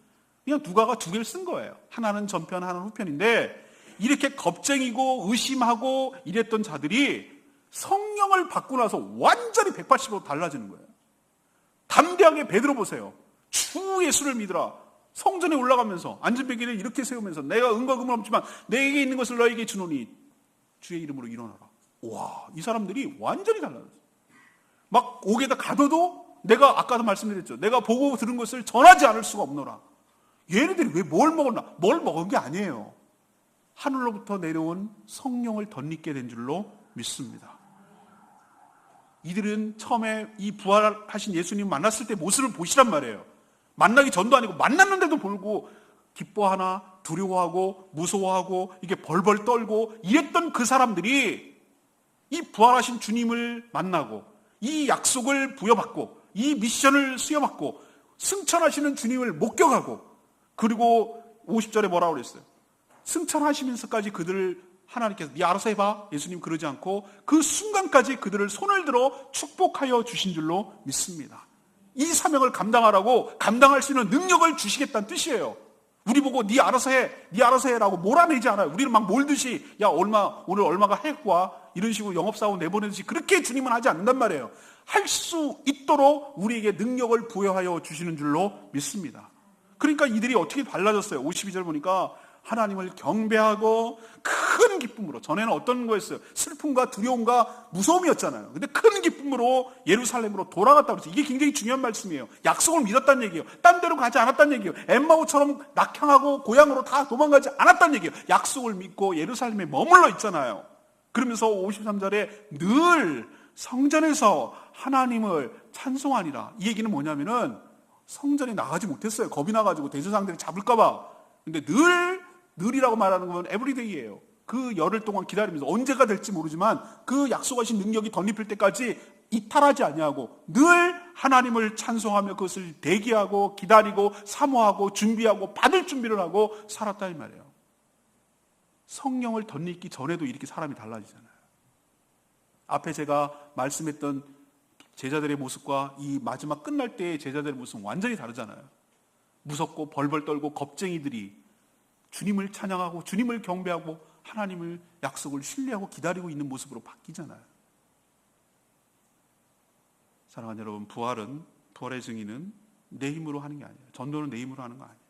그냥 누가가 두 개를 쓴 거예요. 하나는 전편, 하나는 후편인데, 이렇게 겁쟁이고 의심하고 이랬던 자들이 성령을 받고 나서 완전히 180도 달라지는 거예요. 담대하게 베드로 보세요. 주 예수를 믿으라. 성전에 올라가면서 안전벨기를 이렇게 세우면서 내가 은과 금은 없지만 내게 있는 것을 너에게 주노니 주의 이름으로 일어나라. 와, 이 사람들이 완전히 달라졌어요. 막 옥에다 가둬도 내가 아까도 말씀드렸죠. 내가 보고 들은 것을 전하지 않을 수가 없노라. 얘네들이 왜 뭘 먹었나? 뭘 먹은 게 아니에요. 하늘로부터 내려온 성령을 덧입게 된 줄로 믿습니다. 이들은 처음에 이 부활하신 예수님 만났을 때 모습을 보시란 말이에요. 만나기 전도 아니고 만났는데도 보고 기뻐하나 두려워하고 무서워하고 이게 벌벌 떨고 이랬던 그 사람들이 이 부활하신 주님을 만나고 이 약속을 부여받고 이 미션을 수여받고 승천하시는 주님을 목격하고, 그리고 50절에 뭐라고 그랬어요? 승천하시면서까지 그들을 하나님께서 네 알아서 해봐, 예수님 그러지 않고 그 순간까지 그들을 손을 들어 축복하여 주신 줄로 믿습니다. 이 사명을 감당하라고, 감당할 수 있는 능력을 주시겠다는 뜻이에요. 우리 보고 네 알아서 해, 네 알아서 해라고 몰아내지 않아요. 우리는 막 몰듯이 야 오늘 얼마가 해고 와, 이런 식으로 영업사원 내보내듯이 그렇게 주님은 하지 않는단 말이에요. 할 수 있도록 우리에게 능력을 부여하여 주시는 줄로 믿습니다. 그러니까 이들이 어떻게 달라졌어요? 52절 보니까 하나님을 경배하고 큰 기쁨으로, 전에는 어떤 거였어요? 슬픔과 두려움과 무서움이었잖아요. 근데 큰 기쁨으로 예루살렘으로 돌아갔다고 해서 이게 굉장히 중요한 말씀이에요. 약속을 믿었다는 얘기예요. 딴 데로 가지 않았다는 얘기예요. 엠마오처럼 낙향하고 고향으로 다 도망가지 않았다는 얘기예요. 약속을 믿고 예루살렘에 머물러 있잖아요. 그러면서 53절에 늘 성전에서 하나님을 찬송하니라. 이 얘기는 뭐냐면은 성전에 나가지 못했어요. 겁이 나가지고 대제사장들이 잡을까봐. 근데 늘이라고 말하는 건 에브리데이예요. 그 열흘 동안 기다리면서 언제가 될지 모르지만 그 약속하신 능력이 덧입힐 때까지 이탈하지 아니하고 늘 하나님을 찬송하며 그것을 대기하고 기다리고 사모하고 준비하고 받을 준비를 하고 살았다 이 말이에요. 성령을 덧입기 전에도 이렇게 사람이 달라지잖아요. 앞에 제가 말씀했던 제자들의 모습과 이 마지막 끝날 때의 제자들의 모습은 완전히 다르잖아요. 무섭고 벌벌 떨고 겁쟁이들이 주님을 찬양하고 주님을 경배하고 하나님을 약속을 신뢰하고 기다리고 있는 모습으로 바뀌잖아요. 사랑하는 여러분, 부활의 증인은 내 힘으로 하는 게 아니에요. 전도는 내 힘으로 하는 거 아니에요.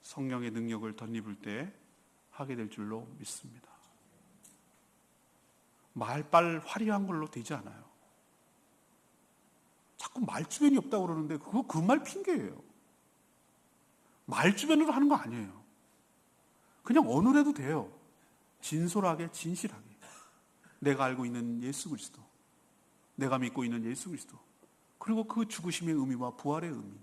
성령의 능력을 덧입을 때 하게 될 줄로 믿습니다. 말빨 화려한 걸로 되지 않아요. 자꾸 말주변이 없다고 그러는데 그거 그 말 핑계예요. 말주변으로 하는 거 아니에요. 그냥 언어라도 돼요. 진솔하게 진실하게 내가 알고 있는 예수 그리스도, 내가 믿고 있는 예수 그리스도, 그리고 그 죽으심의 의미와 부활의 의미,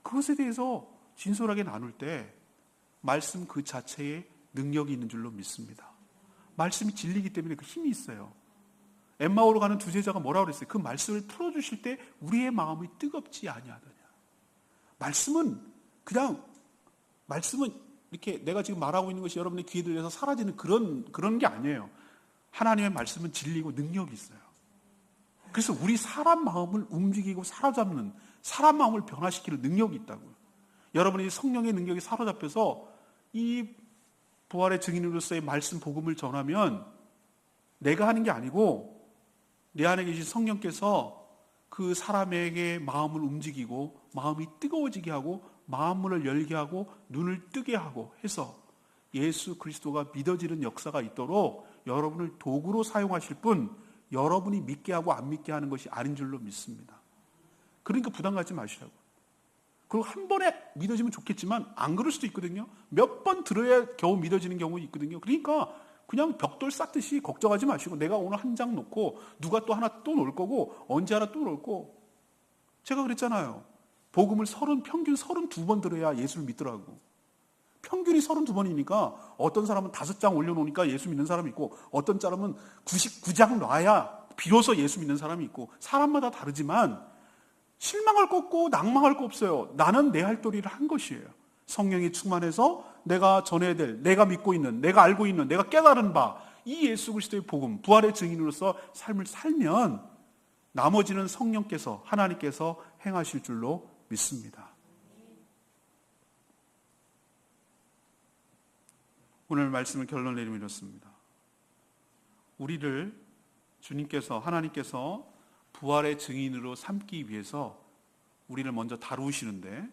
그것에 대해서 진솔하게 나눌 때 말씀 그 자체에 능력이 있는 줄로 믿습니다. 말씀이 진리이기 때문에 그 힘이 있어요. 엠마오로 가는 두 제자가 뭐라고 그랬어요? 그 말씀을 풀어주실 때 우리의 마음이 뜨겁지 아니하더냐. 말씀은 이렇게 내가 지금 말하고 있는 것이 여러분의 귀에 들려서 사라지는 그런 게 아니에요. 하나님의 말씀은 진리고 능력이 있어요. 그래서 우리 사람 마음을 움직이고 사로잡는, 사람 마음을 변화시키는 능력이 있다고요. 여러분이 성령의 능력이 사로잡혀서 이 부활의 증인으로서의 말씀 복음을 전하면 내가 하는 게 아니고 내 안에 계신 성령께서 그 사람에게 마음을 움직이고 마음이 뜨거워지게 하고 마음문을 열게 하고 눈을 뜨게 하고 해서 예수 그리스도가 믿어지는 역사가 있도록 여러분을 도구로 사용하실 뿐 여러분이 믿게 하고 안 믿게 하는 것이 아닌 줄로 믿습니다. 그러니까 부담 갖지 마시라고. 그리고 한 번에 믿어지면 좋겠지만 안 그럴 수도 있거든요. 몇 번 들어야 겨우 믿어지는 경우 있거든요. 그러니까 그냥 벽돌 쌓듯이 걱정하지 마시고 내가 오늘 한 장 놓고 누가 또 하나 또 놓을 거고 언제 하나 또 놓을 거고. 제가 그랬잖아요. 복음을 평균 32번 들어야 예수를 믿더라고. 평균이 32번이니까 어떤 사람은 5장 올려놓으니까 예수 믿는 사람이 있고 어떤 사람은 99장 놔야 비로소 예수 믿는 사람이 있고 사람마다 다르지만 실망할 거 없고 낭망할 거 없어요. 나는 내 할 도리를 한 것이에요. 성령이 충만해서 내가 전해야 될, 내가 믿고 있는, 내가 알고 있는, 내가 깨달은 바 이 예수 그리스도의 복음, 부활의 증인으로서 삶을 살면 나머지는 성령께서 하나님께서 행하실 줄로 믿습니다. 오늘 말씀을 결론 내리면 이렇습니다. 우리를 주님께서 하나님께서 부활의 증인으로 삼기 위해서 우리를 먼저 다루시는데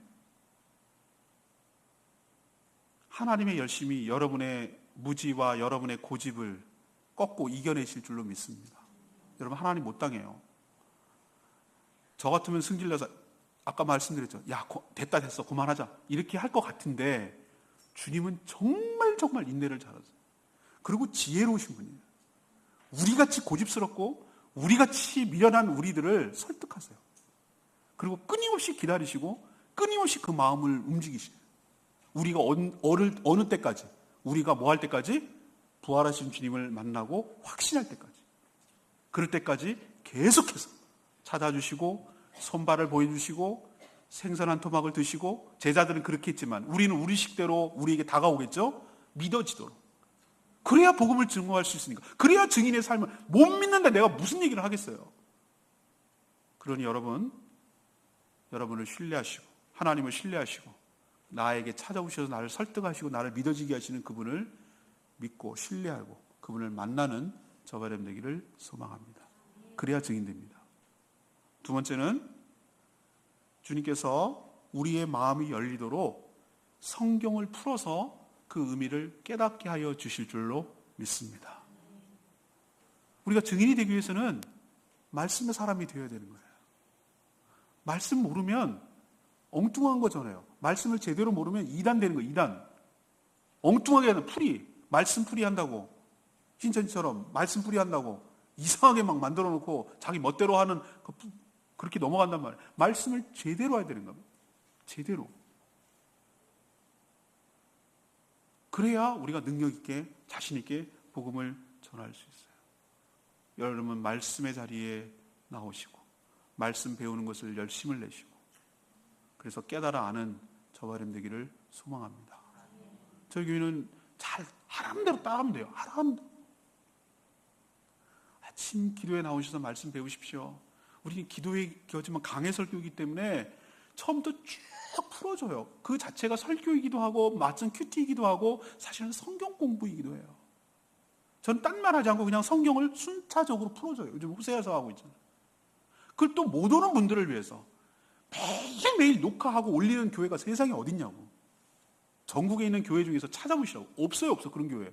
하나님의 열심히 여러분의 무지와 여러분의 고집을 꺾고 이겨내실 줄로 믿습니다. 여러분 하나님 못 당해요. 저 같으면 승질내서 아까 말씀드렸죠. 야 됐어 그만하자 이렇게 할 것 같은데 주님은 정말 인내를 잘하세요. 그리고 지혜로우신 분이에요. 우리같이 고집스럽고 우리같이 미련한 우리들을 설득하세요. 그리고 끊임없이 기다리시고 끊임없이 그 마음을 움직이시죠. 우리가 어느 때까지 우리가 뭐 할 때까지 부활하신 주님을 만나고 확신할 때까지 그럴 때까지 계속해서 찾아주시고 손발을 보여주시고 생선한 토막을 드시고 제자들은 그렇게 했지만 우리는 우리 식대로 우리에게 다가오겠죠. 믿어지도록 그래야 복음을 증거할 수 있으니까 그래야 증인의 삶을 못 믿는데 내가 무슨 얘기를 하겠어요. 그러니 여러분을 신뢰하시고 하나님을 신뢰하시고 나에게 찾아오셔서 나를 설득하시고 나를 믿어지게 하시는 그분을 믿고 신뢰하고 그분을 만나는 저와 여러분 되기를 소망합니다. 그래야 증인됩니다. 두 번째는 주님께서 우리의 마음이 열리도록 성경을 풀어서 그 의미를 깨닫게 하여 주실 줄로 믿습니다. 우리가 증인이 되기 위해서는 말씀의 사람이 되어야 되는 거예요. 말씀 모르면 엉뚱한 거잖아요. 말씀을 제대로 모르면 이단 되는 거예요. 이단. 엉뚱하게 하는 말씀 풀이 한다고 신천지처럼 말씀 풀이 한다고 이상하게 막 만들어 놓고 자기 멋대로 하는 그렇게 넘어간단 말이에요. 말씀을 제대로 해야 되는 겁니다. 제대로. 그래야 우리가 능력 있게 자신 있게 복음을 전할 수 있어요. 여러분 말씀의 자리에 나오시고 말씀 배우는 것을 열심을 내시고 그래서 깨달아 아는 저와 여러분 되기를 소망합니다. 저희 교회는 잘 하라는 대로 따르면 돼요. 하라는 대로. 아침 기도에 나오셔서 말씀 배우십시오. 우리는 기도에 기어지만 강해 설교이기 때문에 처음부터 쭉 풀어줘요. 그 자체가 설교이기도 하고 맞은 큐티이기도 하고 사실은 성경 공부이기도 해요. 저는 딴 말 하지 않고 그냥 성경을 순차적으로 풀어줘요. 요즘 호세아서 하고 있잖아요. 그걸 또 못 오는 분들을 위해서 매일매일 녹화하고 올리는 교회가 세상에 어딨냐고. 전국에 있는 교회 중에서 찾아보시라고. 없어요 그런 교회.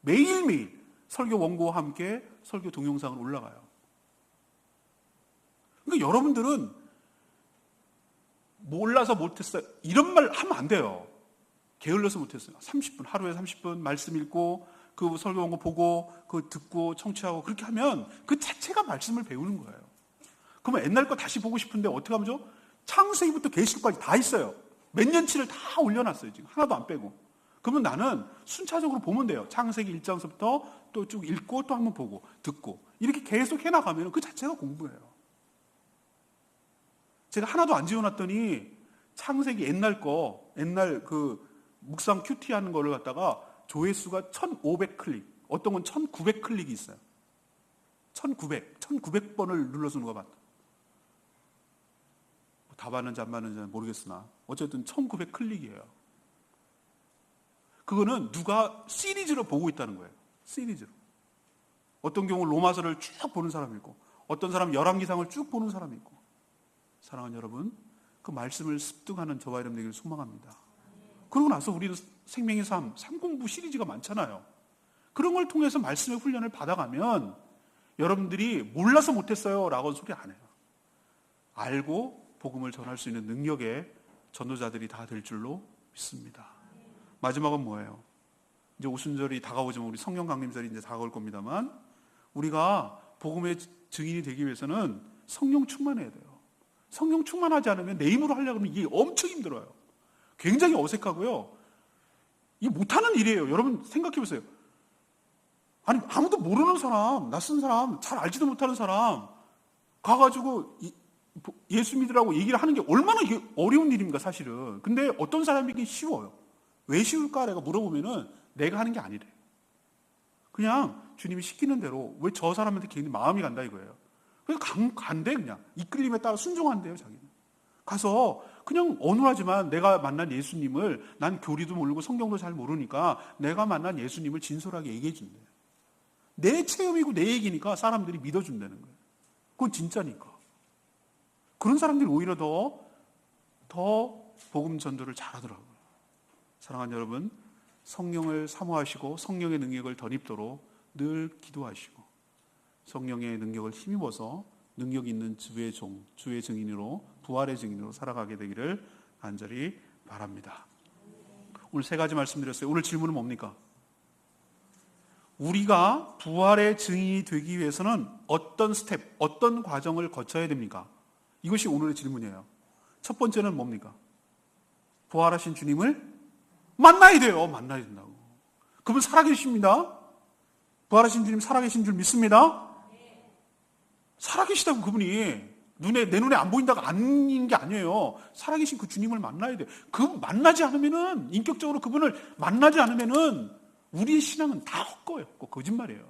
매일매일 설교 원고와 함께 설교 동영상을 올라가요. 그러니까 여러분들은 몰라서 못했어요 이런 말 하면 안 돼요. 게을러서 못했어요. 30분 하루에 30분 말씀 읽고 그 설교 원고 보고 그 듣고 청취하고 그렇게 하면 그 자체가 말씀을 배우는 거예요. 그러면 옛날 거 다시 보고 싶은데 어떻게 하면 좋죠? 창세기부터 계시록까지 다 있어요. 몇 년치를 다 올려놨어요. 지금 하나도 안 빼고. 그러면 나는 순차적으로 보면 돼요. 창세기 1장서부터 또 쭉 읽고 또 한번 보고 듣고 이렇게 계속 해나가면 그 자체가 공부예요. 제가 하나도 안 지워놨더니 창세기 옛날 그 묵상 큐티 하는 거를 갖다가 조회수가 1500클릭, 어떤 건 1900클릭이 있어요. 1900번을 눌러서 누가 봤다. 다 봤는지 안 봤는지는 모르겠으나 어쨌든 1900클릭이에요. 그거는 누가 시리즈로 보고 있다는 거예요. 시리즈로. 어떤 경우 로마서를 쭉 보는 사람이 있고 어떤 사람은 열왕기상을 쭉 보는 사람이 있고. 사랑하는 여러분, 그 말씀을 습득하는 저와 여러분 되기를 소망합니다. 그러고 나서 우리는 생명의 삶 공부 시리즈가 많잖아요. 그런 걸 통해서 말씀의 훈련을 받아가면 여러분들이 몰라서 못했어요 라고 소리 안 해요. 알고 복음을 전할 수 있는 능력에 전도자들이 다 될 줄로 믿습니다. 마지막은 뭐예요? 이제 오순절이 다가오지만 우리 성령 강림절이 이제 다가올 겁니다만 우리가 복음의 증인이 되기 위해서는 성령 충만해야 돼요. 성령 충만하지 않으면 내 힘으로 하려고 하면 이게 엄청 힘들어요. 굉장히 어색하고요. 이게 못하는 일이에요. 여러분 생각해 보세요. 아니 아무도 모르는 사람, 낯선 사람, 잘 알지도 못하는 사람 가가지고 예수 믿으라고 얘기를 하는 게 얼마나 이게 어려운 일입니까 사실은. 근데 어떤 사람에게 쉬워요. 왜 쉬울까? 내가 물어보면은 내가 하는 게 아니래요. 그냥 주님이 시키는 대로 왜 저 사람한테 괜히 마음이 간다 이거예요. 그래서 간대 그냥 이끌림에 따라 순종한대요 자기는. 가서 그냥 어눌하지만 내가 만난 예수님을 난 교리도 모르고 성경도 잘 모르니까 내가 만난 예수님을 진솔하게 얘기해 준대요. 내 체험이고 내 얘기니까 사람들이 믿어준다는 거예요. 그건 진짜니까. 그런 사람들이 오히려 더 복음 전도를 잘하더라고요. 사랑하는 여러분, 성령을 사모하시고 성령의 능력을 덧입도록 늘 기도하시고 성령의 능력을 힘입어서 능력 있는 주의 종, 주의 증인으로 부활의 증인으로 살아가게 되기를 간절히 바랍니다. 오늘 세 가지 말씀드렸어요. 오늘 질문은 뭡니까? 우리가 부활의 증인이 되기 위해서는 어떤 스텝, 어떤 과정을 거쳐야 됩니까? 이것이 오늘의 질문이에요. 첫 번째는 뭡니까? 부활하신 주님을 만나야 돼요. 만나야 된다고. 그분 살아계십니다. 부활하신 주님 살아계신 줄 믿습니다. 살아계시다고 그분이 내 눈에 안 보인다가 아닌 게 아니에요. 살아계신 그 주님을 만나야 돼요. 그분 만나지 않으면은 인격적으로 그분을 만나지 않으면은 우리의 신앙은 다 헛거예요. 거짓말이에요.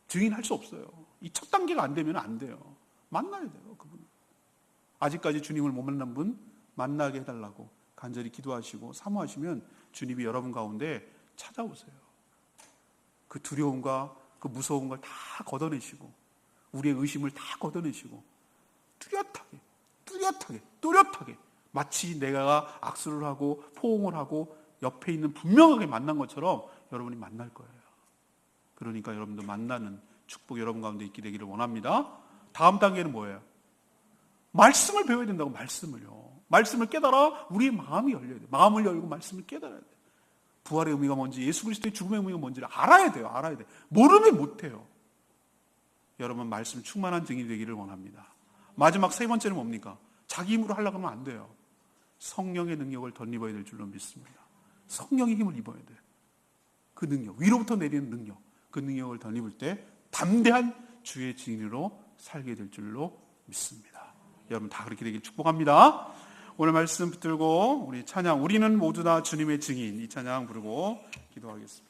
증인할 수 없어요. 이 첫 단계가 안 되면 안 돼요. 만나야 돼요. 그분을. 아직까지 주님을 못 만난 분 만나게 해달라고 간절히 기도하시고 사모하시면 주님이 여러분 가운데 찾아오세요. 그 두려움과 그 무서운 걸 다 걷어내시고 우리의 의심을 다 걷어내시고 뚜렷하게 마치 내가 악수를 하고 포옹을 하고 옆에 있는 분명하게 만난 것처럼 여러분이 만날 거예요. 그러니까 여러분도 만나는 축복 여러분 가운데 있게 되기를 원합니다. 다음 단계는 뭐예요? 말씀을 배워야 된다고. 말씀을 깨달아 우리의 마음이 열려야 돼요. 마음을 열고 말씀을 깨달아야 돼요. 부활의 의미가 뭔지, 예수 그리스도의 죽음의 의미가 뭔지를 알아야 돼요. 모르면 못해요. 여러분 말씀 충만한 증인이 되기를 원합니다. 마지막 세 번째는 뭡니까? 자기 힘으로 하려고 하면 안 돼요. 성령의 능력을 덧입어야 될 줄로 믿습니다. 성령의 힘을 입어야 돼요. 그 능력, 위로부터 내리는 능력, 그 능력을 덧입을 때 담대한 주의 증인으로 살게 될 줄로 믿습니다. 여러분 다 그렇게 되길 축복합니다. 오늘 말씀 붙들고 우리 찬양 우리는 모두 다 주님의 증인 이 찬양 부르고 기도하겠습니다.